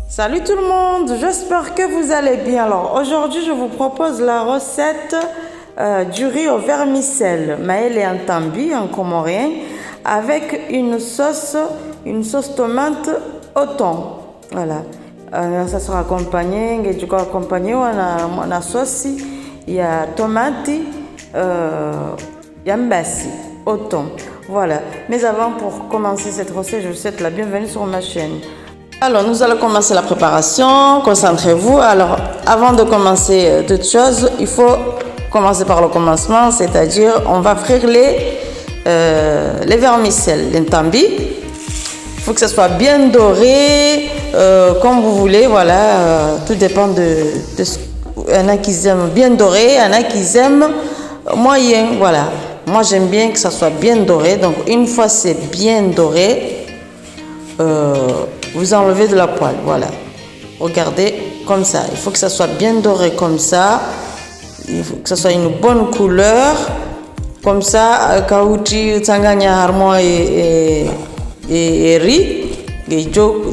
Salut tout le monde, j'espère que vous allez bien. Alors aujourd'hui je vous propose la recette du riz au vermicelle, maël et entambi en comorien, avec une sauce tomate au thon. Voilà, ça sera accompagné, et du coup accompagné on a sauce, il y a tomate, il y a mbassi au thon. Voilà, mais avant pour commencer cette recette, je vous souhaite la bienvenue sur ma chaîne. Alors, nous allons commencer la préparation. Concentrez-vous. Alors, avant de commencer toute chose, il faut commencer par le commencement, c'est-à-dire on va frire les vermicelles, l'entambi. Il faut que ça soit bien doré, comme vous voulez. Voilà, tout dépend il y en a qui aiment bien doré, il y en a qui aiment moyen. Voilà, moi j'aime bien que ça soit bien doré. Donc, une fois c'est bien doré, vous enlevez de la poêle, voilà. Regardez comme ça. Il faut que ça soit bien doré comme ça. Il faut que ça soit une bonne couleur. Comme ça, kauchi tsanganya harmo et riz, et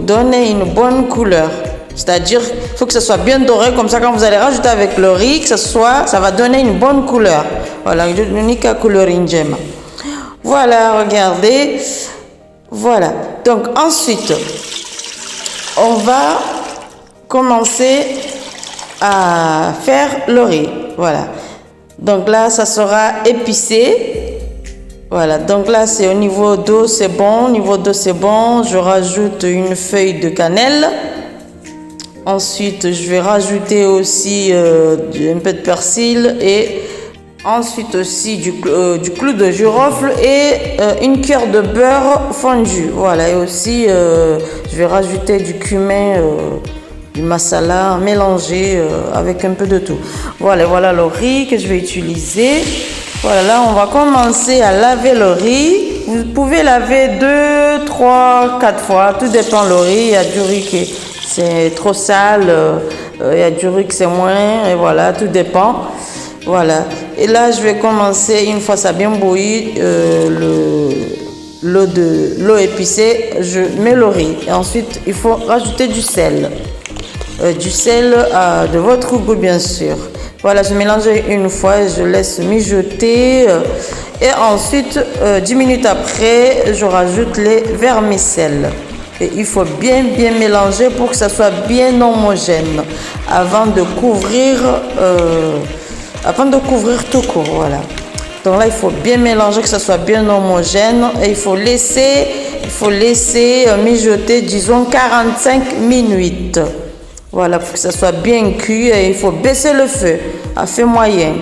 donne une bonne couleur. C'est-à-dire, il faut que ça soit bien doré comme ça. Quand vous allez rajouter avec le riz, que ça va donner une bonne couleur. Voilà, l'unique couleur injema. Voilà, regardez. Voilà. Donc ensuite, on va commencer à faire le riz. Voilà. Donc là, ça sera épicé. Voilà. Donc là, c'est au niveau d'eau, c'est bon. Au niveau d'eau, c'est bon. Je rajoute une feuille de cannelle. Ensuite, je vais rajouter aussi un peu de persil et ensuite aussi du clou de girofle et une cuillère de beurre fondu. Voilà, et aussi je vais rajouter du cumin, du masala mélangé avec un peu de tout. Voilà le riz que je vais utiliser. Voilà, là on va commencer à laver le riz. Vous pouvez laver 2, 3, 4 fois, tout dépend le riz. Il y a du riz qui c'est trop sale, il y a du riz qui c'est moins, et voilà, tout dépend. Voilà, et là je vais commencer, une fois ça bien bouilli, l'eau épicée, je mets le riz. Et ensuite, il faut rajouter du sel. Du sel de votre goût, bien sûr. Voilà, je mélange une fois, je laisse mijoter. Et ensuite, 10 minutes après, je rajoute les vermicelles. Et il faut bien mélanger pour que ça soit bien homogène avant de couvrir tout court. Voilà. Donc là, il faut bien mélanger, que ça soit bien homogène. Et il faut laisser mijoter, disons, 45 minutes. Voilà, pour que ça soit bien cuit. Et il faut baisser le feu à feu moyen.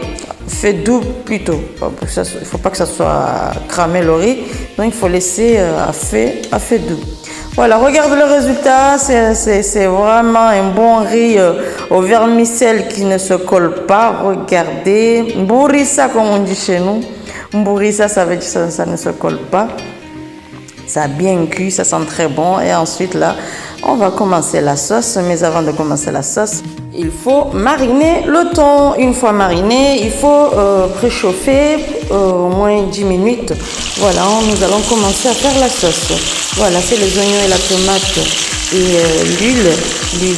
Feu doux plutôt. Il ne faut pas que ça soit cramé le riz. Donc il faut laisser à feu doux. Voilà, regarde le résultat, c'est vraiment un bon riz au vermicelle qui ne se colle pas. Regardez, mbourissa comme on dit chez nous. Mbourissa, ça veut dire que ça ne se colle pas. Ça a bien cuit, ça sent très bon. Et ensuite là, on va commencer la sauce. Mais avant de commencer la sauce, il faut mariner le thon. Une fois mariné, il faut préchauffer au moins 10 minutes. Voilà, nous allons commencer à faire la sauce. Voilà, c'est les oignons et la tomate et l'huile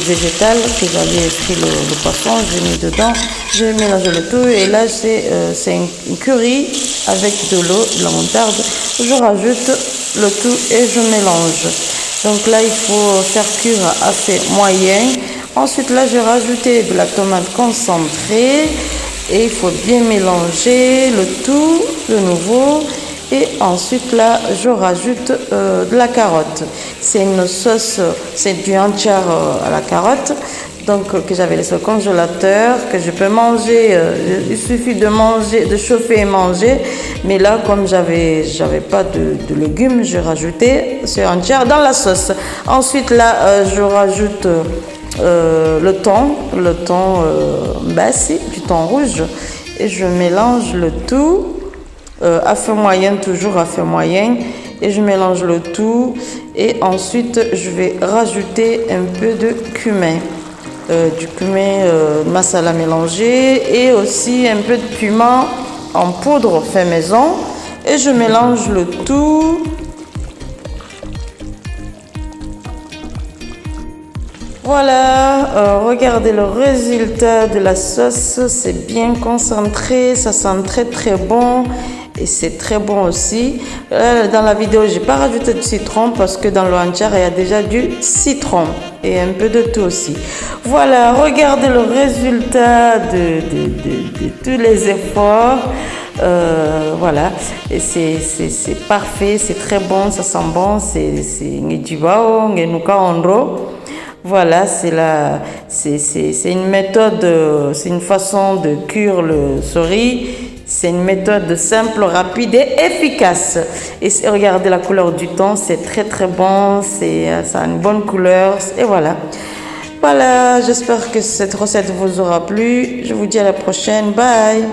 végétale que j'avais pris le poisson, j'ai mis dedans. Je mélange le tout et là c'est une curry avec de l'eau, de la moutarde. Je rajoute le tout et je mélange. Donc là, il faut faire cuire à feu moyen. Ensuite, là, je vais rajouter de la tomate concentrée et il faut bien mélanger le tout de nouveau. Et ensuite, là, je rajoute de la carotte. C'est une sauce, c'est du entière à la carotte. Donc, que j'avais laissé au congélateur, que je peux manger. Il suffit de chauffer et manger. Mais là, comme j'avais pas de légumes, j'ai rajouté ce entière dans la sauce. Ensuite, là, je rajoute le thon bassi, du thon rouge. Et je mélange le tout à feu moyen, toujours à feu moyen. Et je mélange le tout. Et ensuite, je vais rajouter un peu de cumin. Du cumin masala mélangé et aussi un peu de piment en poudre fait maison et je mélange le tout Voilà, regardez le résultat de la sauce, c'est bien concentré, ça sent très très bon et c'est très bon aussi. Dans la vidéo, j'ai pas rajouté de citron parce que dans le hanchar, il y a déjà du citron et un peu de tout aussi. Voilà, regardez le résultat de tous les efforts. Voilà, et c'est parfait, c'est très bon, ça sent bon, c'est ngejibao ngenuka ondro. Voilà, c'est une méthode, c'est une façon de cuire le sori. C'est une méthode simple, rapide et efficace. Et regardez la couleur du thon, c'est très très bon, ça a une bonne couleur. Et voilà. Voilà, j'espère que cette recette vous aura plu. Je vous dis à la prochaine. Bye.